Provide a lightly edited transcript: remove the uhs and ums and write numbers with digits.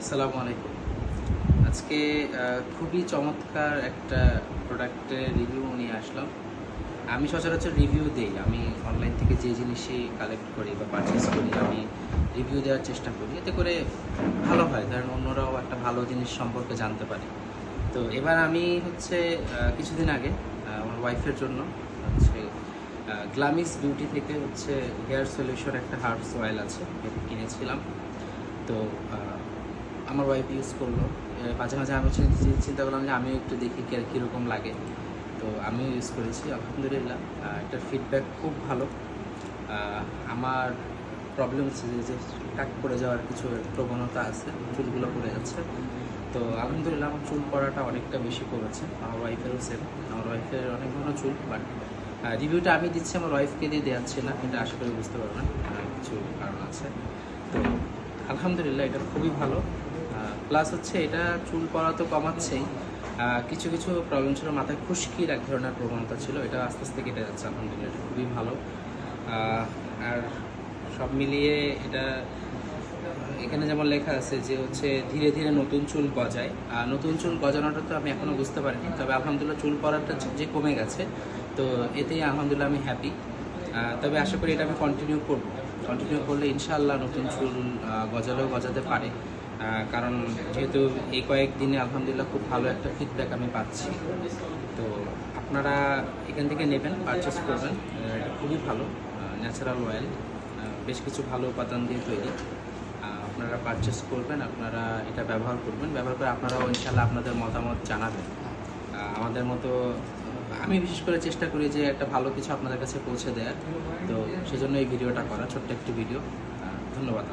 আসসালামু আলাইকুম। আজকে খুবই চমৎকার একটা প্রোডাক্টের রিভিউ নিয়ে আসলাম। আমি সচরাচর রিভিউ দেই। আমি অনলাইন থেকে যে জিনিসই কালেক্ট করি বা পারচেস করি, আমি রিভিউ দেওয়ার চেষ্টা করি। এতে করে ভালো হয়, কারণ অন্যরাও একটা ভালো জিনিস সম্পর্কে জানতে পারে। তো এবার আমি কিছুদিন আগে আমার ওয়াইফের জন্য হচ্ছে গ্লামিস বিউটি থেকে হেয়ার সলিউশন একটা হার্বস অয়েল আছে, এটা কিনেছিলাম। তো আমার ওয়াইফ ইউজ করলো। মাঝে মাঝে আমি চিন্তা করলাম যে আমিও একটু দেখি কীরকম লাগে। তো আমিও ইউজ করেছি, আলহামদুলিল্লাহ। এটার ফিডব্যাক খুব ভালো। আমার প্রবলেম হচ্ছে যে টাক পড়ে যাওয়ার কিছু প্রবণতা আছে, চুলগুলো পড়ে যাচ্ছে। তো আলহামদুলিল্লাহ আমার চুল পড়াটা অনেকটা বেশি কমেছে। আমার ওয়াইফেরও সেম। আমার ওয়াইফের অনেক ঘন চুল, বাট রিভিউটা আমি দিচ্ছি, আমার ওয়াইফকে দিয়ে দেওয়াচ্ছি না, কিন্তু আশা করি বুঝতে পারবেন কিছু কারণ আছে। তো আলহামদুলিল্লাহ এটা খুবই ভালো। প্লাস এটা চুল পড়া তো কমাচ্ছেই, কিছু কিছু প্রবলেম ছিল, মাথায় খুশকির এক ধরনের প্রবণতা ছিল, এটা আস্তে আস্তে কেটে যাচ্ছে। আলহামদুলিল্লাহ এটা খুবই ভালো। আর সব মিলিয়ে এটা এখানে যেমন লেখা আছে যে ধীরে ধীরে নতুন চুল গজায়। নতুন চুল গজানোটা তো আমি এখনও বুঝতে পারিনি, তবে আলহামদুলিল্লাহ চুল পড়াটা যে কমে গেছে, তো এতেই আলহামদুলিল্লাহ আমি হ্যাপি। তবে আশা করি এটা আমি কন্টিনিউ করলে ইনশাআল্লাহ নতুন চুল গজালেও গজাতে পারে। কারণ যেহেতু এই কয়েকদিনে আলহামদুলিল্লাহ খুব ভালো একটা ফিডব্যাক আমি পাচ্ছি। তো আপনারা এখান থেকে নেবেন, পারচেস করবেন। এটা খুবই ভালো, ন্যাচারাল অয়েল, বেশ কিছু ভালো উপাদান দিয়ে তৈরি। আপনারা পারচেস করবেন, আপনারা এটা ব্যবহার করবেন, ব্যবহার করে আপনারাও ইনশাআল্লাহ আপনাদের মতামত জানাবেন। আমাদের মতো আমি বিশেষ করে চেষ্টা করি যে একটা ভালো কিছু আপনাদের কাছে পৌঁছে দেওয়ার। তো সেজন্য এই ভিডিওটা করা, ছোট্ট একটি ভিডিও। ধন্যবাদ।